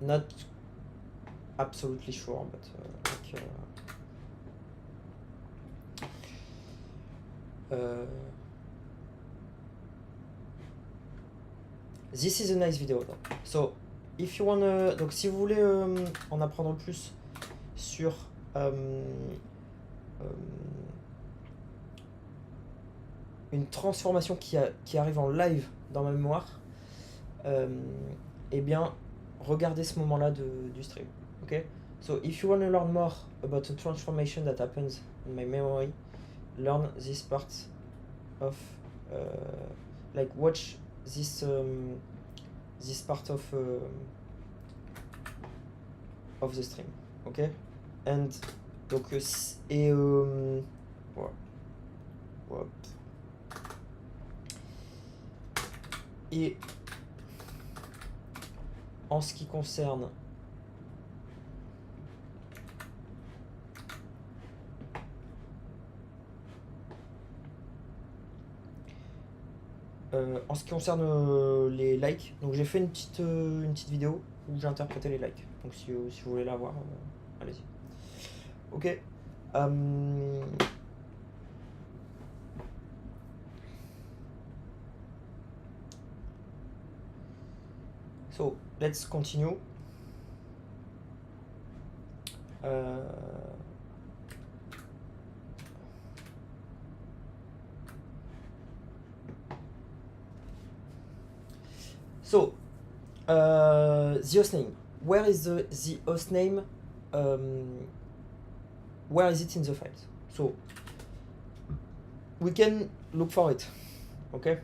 not absolutely sure, but this is a nice video though. So if you wanna, donc si vous voulez en apprendre plus sur une transformation qui arrive en live dans ma mémoire, eh bien regardez ce moment-là du stream. Okay? So if you want to learn more about a transformation that happens in my memory, learn this part of like watch this part of the stream. Okay? And donc et voilà. Hop. Et en ce qui concerne les likes, donc j'ai fait une petite vidéo où j'ai interprété les likes. Donc si vous voulez la voir, allez-y. Ok. So let's continue. So the host name. Where is the host name? Where is it in the files? So we can look for it. Okay.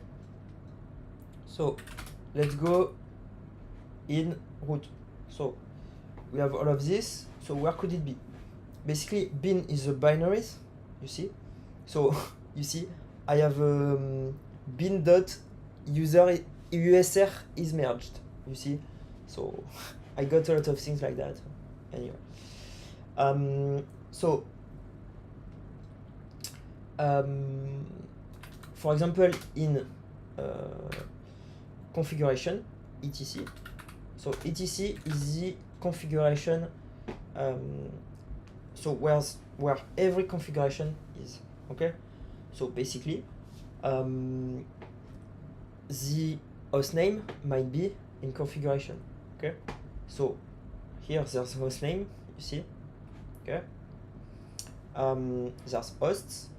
So let's go in root. So we have all of this. So where could it be? Basically, bin is the binaries. You see. So you see, I have bin dot user USR is merged. You see. So I got a lot of things like that. Anyway. So for example, in configuration, etc. So etc is the configuration, so where every configuration is. Okay. So basically, the host name might be in configuration. Okay. So here there's host name. You see. Okay. There's hosts.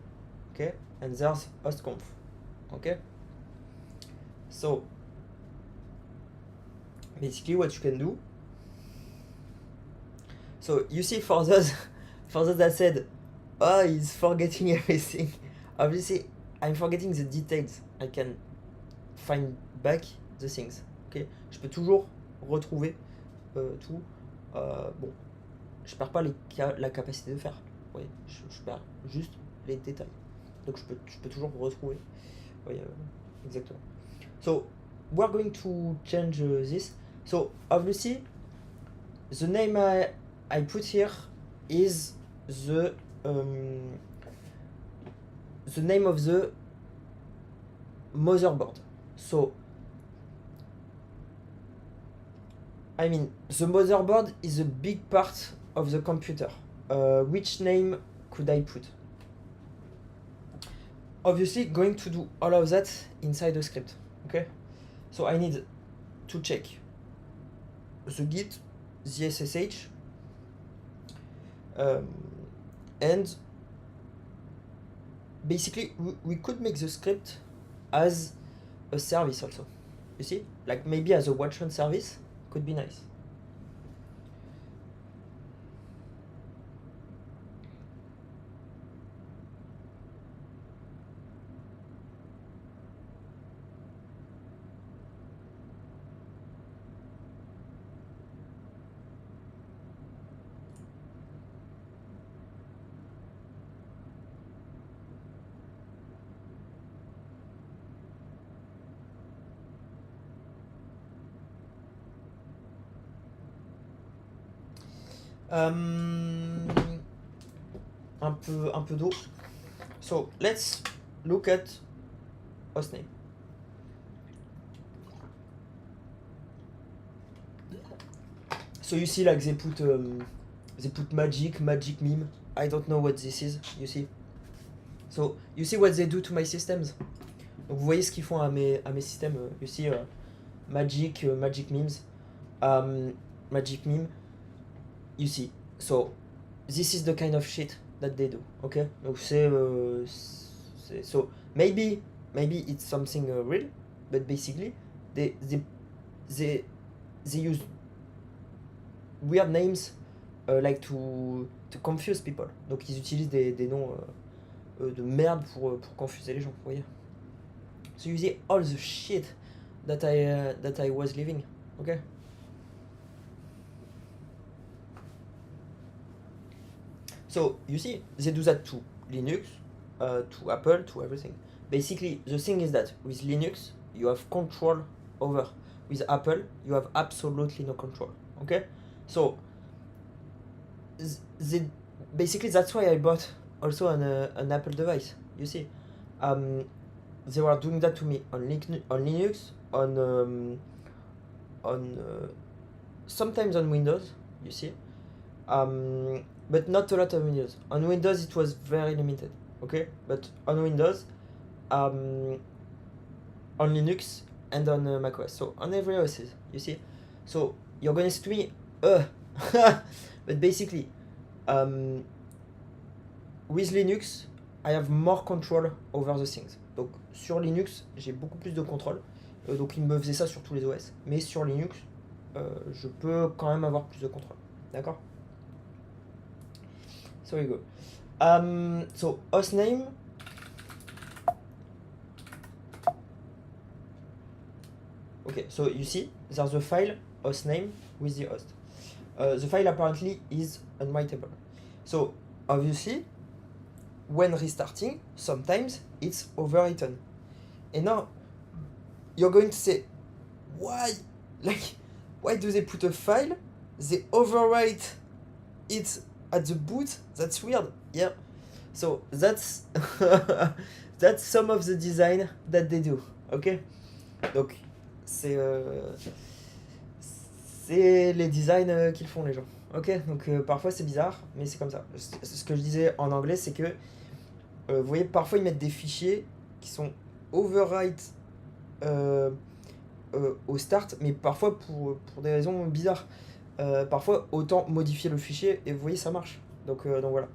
Okay. And there's hostconf. Okay. So basically what you can do, so you see, for those that said, oh, he's forgetting everything, obviously I'm forgetting the details. I can find back the things. Okay. Je peux toujours retrouver tout. Bon, je perds pas la capacité de faire. Oui, je perds juste les détails. Donc je peux toujours retrouver. Oui, exactement. So we're going to change this. So obviously the name I put here is the name of the motherboard. So I mean, the motherboard is a big part of the computer. Which name could I put? Obviously going to do all of that inside the script. Okay. So I need to check the git, the SSH, and basically we could make the script as a service also. You see, like maybe as a watchman service could be nice. Un peu d'eau. So let's look at hostname. So you see, like they put magic meme. I don't know what this is. You see. So you see what they do to my systems. Donc vous voyez ce qu'ils font à mes systèmes. You see, magic memes, magic meme. You see. So this is the kind of shit that they do. Okay. Donc so maybe it's something real, but basically they use weird names like to confuse people. Donc ils utilisent des noms de merde pour confuser les gens, vous voyez. So you see all the shit that I was living, okay. So you see, they do that to Linux, to Apple, to everything. Basically, the thing is that with Linux, you have control over. With Apple, you have absolutely no control, okay? So, basically, that's why I bought also an Apple device, you see. They were doing that to me on Linux, sometimes on Windows, you see. But not a lot of Windows. On Windows it was very limited, okay? But on Windows, on Linux, and on macOS. So on every OS, you see. So you're gonna say to me, but basically, with Linux, I have more control over the things. Donc sur Linux, j'ai beaucoup plus de contrôle. Donc il me faisait ça sur tous les OS. Mais sur Linux, je peux quand même avoir plus de contrôle. D'accord? So we go. So hostname. Okay, so you see, there's a file hostname with the host. The file apparently is unwritable. So obviously, when restarting, sometimes it's overwritten. And now you're going to say, why? Like, why do they put a file? They overwrite it at the boot? That's weird. Yeah. So that's that's some of the design that they do. Okay. Donc c'est les designs qu'ils font les gens. Ok. Donc parfois c'est bizarre, mais c'est comme ça. Ce que je disais en anglais, c'est que vous voyez, parfois ils mettent des fichiers qui sont overwrite au start, mais parfois pour des raisons bizarres. Parfois autant modifier le fichier et vous voyez ça marche. Donc voilà.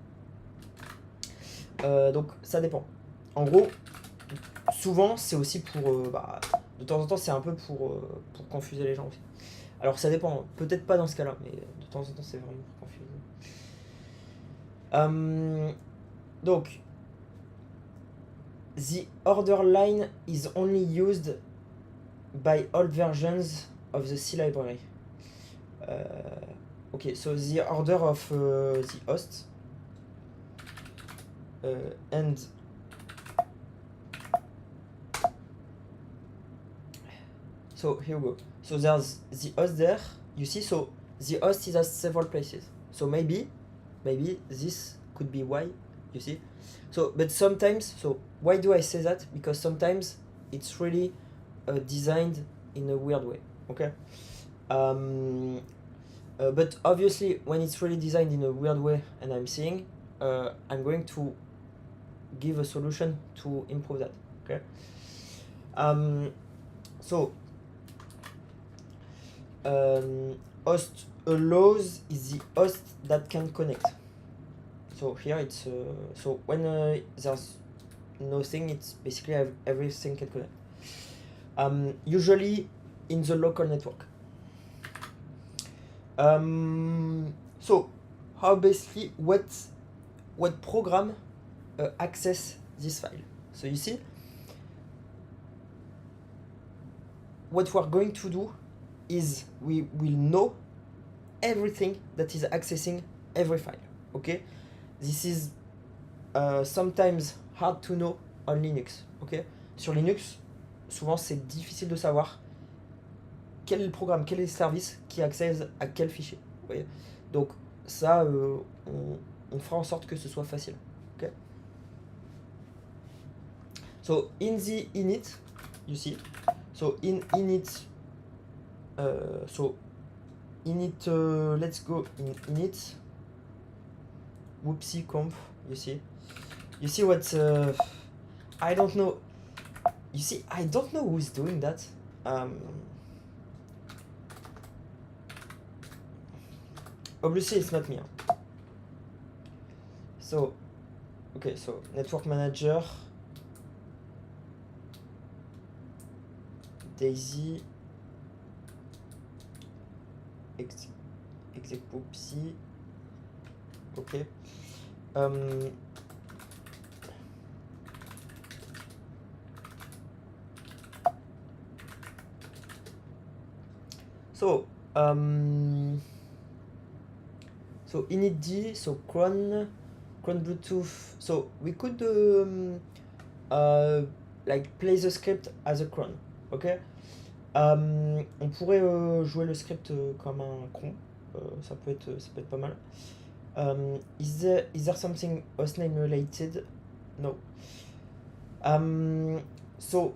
Donc ça dépend. En gros, souvent c'est aussi pour de temps en temps c'est un peu pour confuser les gens aussi. Alors ça dépend, peut-être pas dans ce cas-là, mais de temps en temps c'est vraiment pour confuser. Donc the order line is only used by old versions of the C library. Okay, so the order of the host and so here we go. So there's the host there, you see. So the host is at several places. So maybe this could be why, you see. So but sometimes, so why do I say that? Because sometimes it's really designed in a weird way. Okay. But obviously, when it's really designed in a weird way, and I'm seeing, I'm going to give a solution to improve that. Okay. So host allows is the host that can connect. So here it's so when there's nothing, it's basically everything can connect. Usually in the local network. So how basically what program access this file? So you see, what we're going to do is we will know everything that is accessing every file. Okay, this is sometimes hard to know on Linux. Okay, sur Linux, souvent c'est difficile de savoir quel est le programme, quel est le service qui accède à quel fichier. Vous voyez, donc ça, on fera en sorte que ce soit facile. Okay. So in the init, you see, so in init, so init, let's go in init whoopsie conf. You see what I don't know. You see, I don't know who's doing that. Obviously it's not me. So okay, so network manager daisy exec whoopsie. Okay. So initd, so cron Bluetooth. So we could like play the script as a cron, ok. On pourrait jouer le script comme un cron, ça peut être pas mal. Is there something hostname related? No. So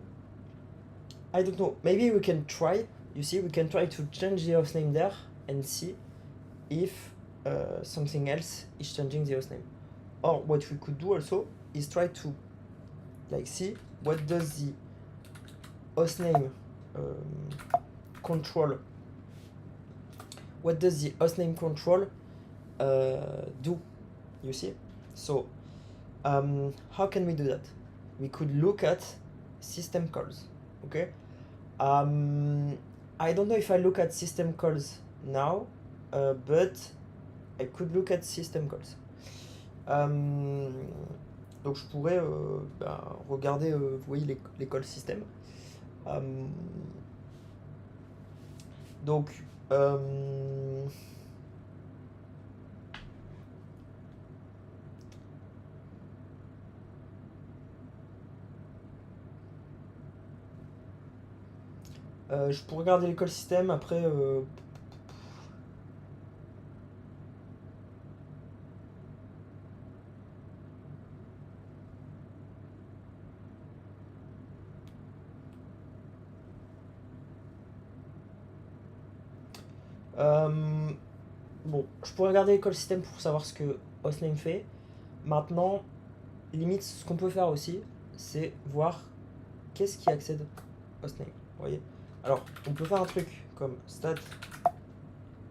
I don't know. Maybe we can try. You see, we can try to change the hostname there and see if something else is changing the hostname. Or what we could do also is try to like see what does the hostname control. What does the hostname control do? You see? So how can we do that? We could look at system calls. Okay. I don't know if I look at system calls now, but I could look at system calls. Donc je pourrais regarder, vous voyez les calls system. Donc je pourrais regarder l'école système après. Bon, je pourrais regarder l'école système pour savoir ce que hostname fait. Maintenant, limite, ce qu'on peut faire aussi, c'est voir qu'est-ce qui accède hostname. Vous voyez? Alors, on peut faire un truc comme stat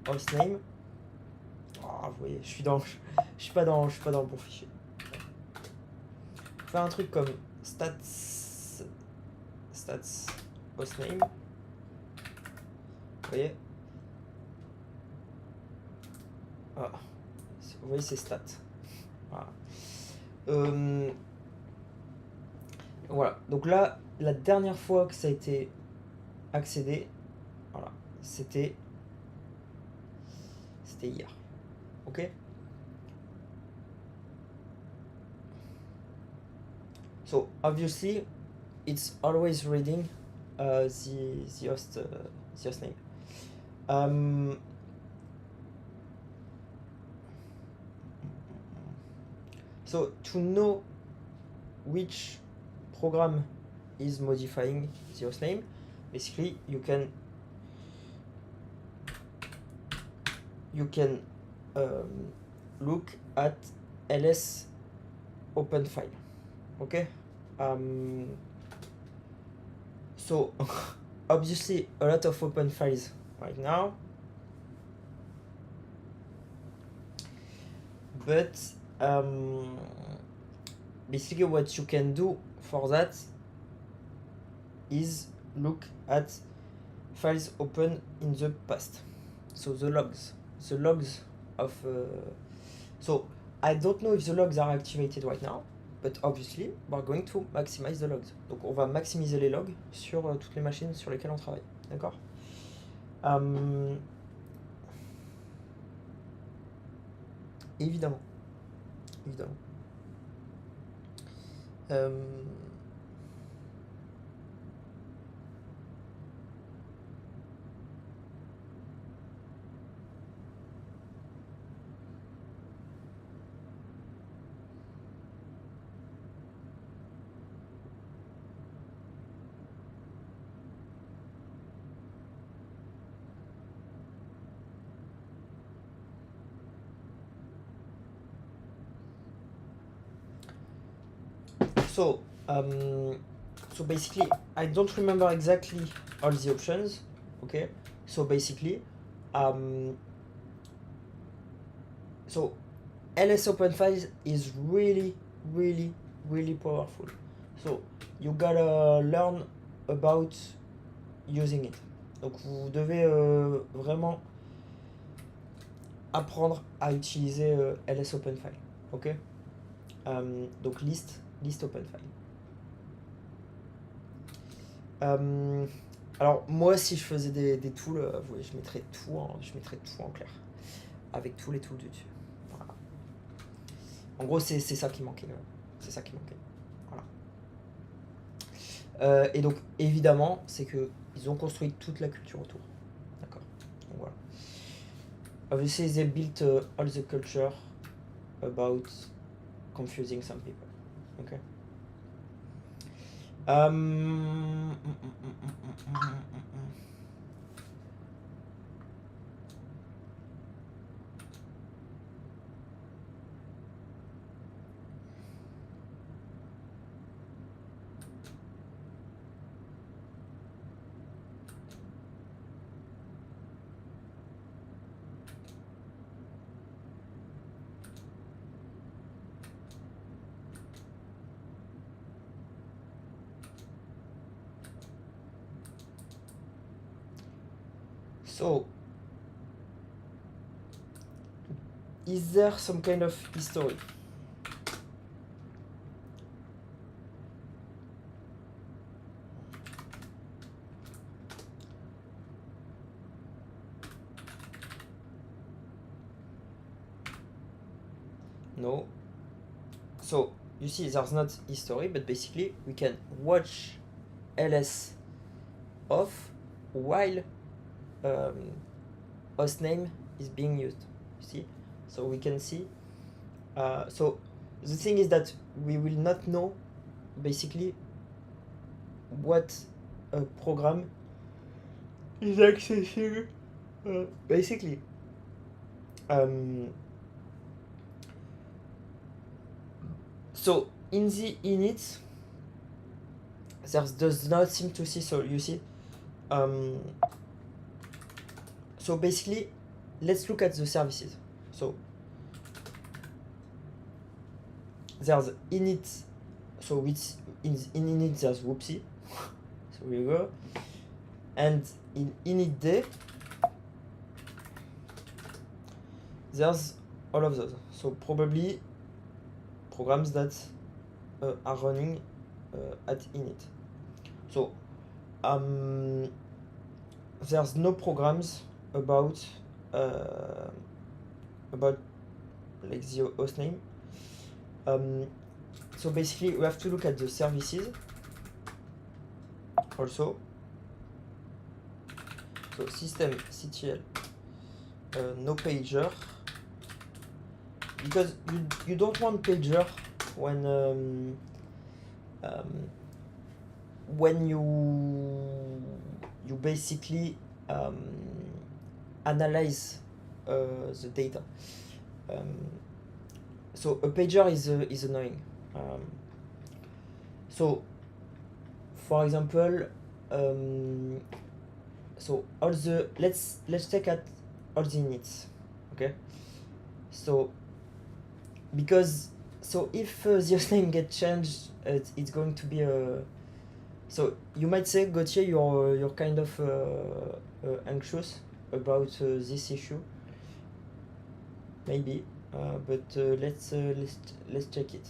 hostname. Oh, vous voyez, je suis pas dans le bon fichier. Faire un truc comme stats hostname. Vous voyez? Ah, vous voyez, c'est stats. Voilà. Voilà. Donc là, la dernière fois que ça a été accédé, voilà, c'était hier. Ok. So obviously, it's always reading the host name. So to know which program is modifying the host name, basically you can look at ls open file. Okay. So obviously a lot of open files right now, but basically what you can do for that is look at files open in the past. So the logs of so I don't know if the logs are activated right now, but obviously we're going to maximize the logs. Donc on va maximiser les logs sur toutes les machines sur lesquelles on travaille. D'accord. Évidemment. So, so basically, I don't remember exactly all the options. Okay. So basically, so LS Open Files is really, really, really powerful. So you gotta learn about using it. Donc vous devez vraiment apprendre à utiliser LS Open File. Ok. Donc list Open File. Alors moi si je faisais des tools, je mettrais tout en clair. Avec tous les tools dessus. Voilà. En gros c'est ça qui manquait. C'est ça qui manquait. Voilà. Et donc évidemment c'est que ils ont construit toute la culture autour. D'accord. Donc voilà. Obviously they built all the culture about confusing some people. Okay. So, is there some kind of history? No. So, you see, there's not history, but basically we can watch ls off while hostname is being used. You see? So we can see. So the thing is that we will not know basically what a program is accessing. Basically. So in the init, there does not seem to see. So you see. So basically, let's look at the services. So there's init. So it's in init there's whoopsie. So here we go. And in initd there's all of those. So probably programs that are running at init. So there's no programs about like the host name. So basically we have to look at the services also. So systemctl no pager, because you don't want pager when you basically analyze the data. So a pager is annoying. So for example, so all the let's take at all the inits. Okay. So because so if the host name gets changed, it's going to be a. So you might say, Gauthier, you're kind of anxious about this issue. Maybe, but let's check it.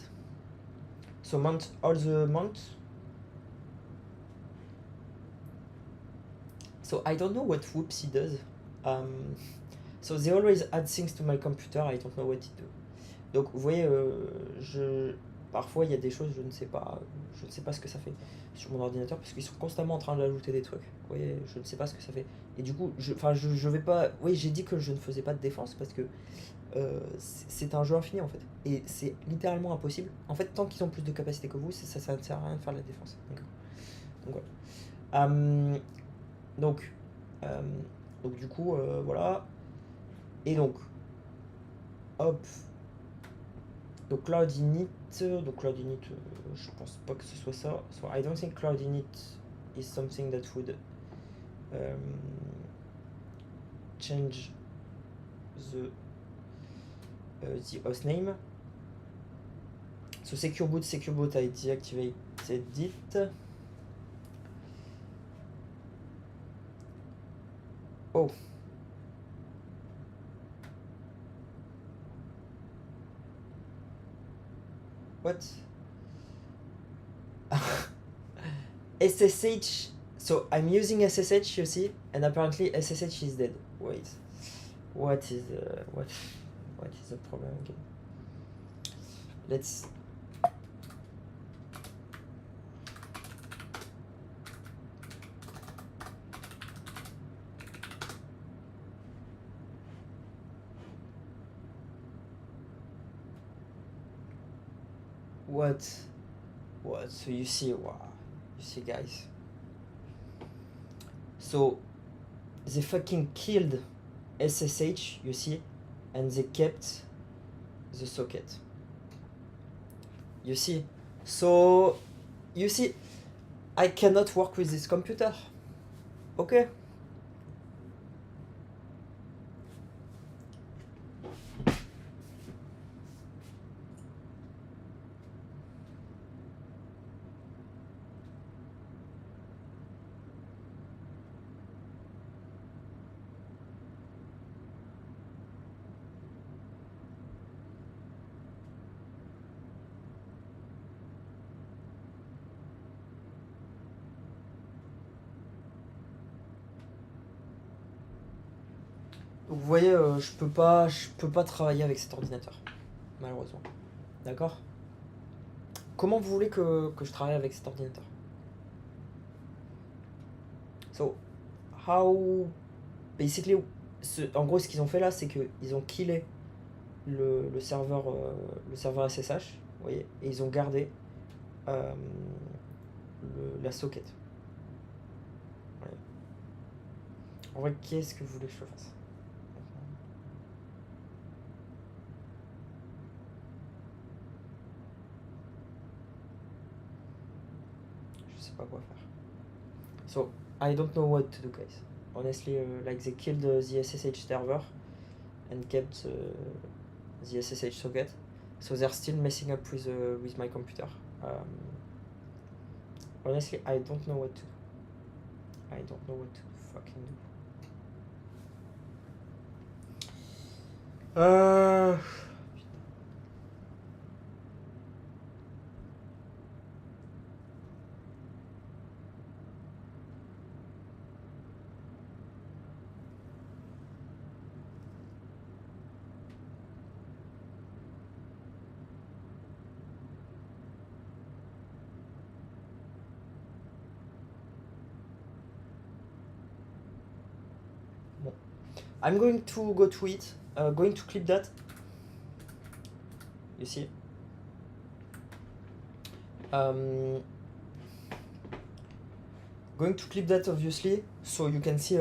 So month, all the months. So I don't know what whoopsie does. So they always add things to my computer. I don't know what it do. Donc vous voyez, parfois il y a des choses, je ne sais pas ce que ça fait sur mon ordinateur, parce qu'ils sont constamment en train d'ajouter des trucs. Vous voyez, je ne sais pas ce que ça fait. Et du coup, je vais pas. Oui, j'ai dit que je ne faisais pas de défense parce que c'est un jeu infini en fait. Et c'est littéralement impossible. En fait, tant qu'ils ont plus de capacité que vous, ça ne sert à rien de faire de la défense. Donc voilà. Donc du coup, voilà. Et donc, hop. Donc Cloud Init, je pense pas que ce soit ça. So I don't think Cloud Init is something that would change the host name. So secure boot I deactivated it. Oh. What? SSH. So I'm using SSH, you see, and apparently SSH is dead. Wait. What is the problem again? Let's. What? So you see, wow, you see, guys. So they fucking killed SSH, you see, and they kept the socket. You see, so you see, I cannot work with this computer. Okay. Vous voyez, je peux pas travailler avec cet ordinateur, malheureusement. D'accord? Comment vous voulez que je travaille avec cet ordinateur? So, how... Basically, en gros, ce qu'ils ont fait là, c'est qu'ils ont killé le serveur SSH, vous voyez, et ils ont gardé la socket. Ouais. En vrai, qu'est-ce que vous voulez que je fasse? Je sais pas quoi faire. So, I don't know what to do, guys. Honestly, like they killed the SSH server and kept the SSH socket. So they're still messing up with my computer. Honestly, I don't know what to do. I don't know what to fucking do. I'm going to go to it. Going to clip that. You see? Going to clip that, obviously, so you can see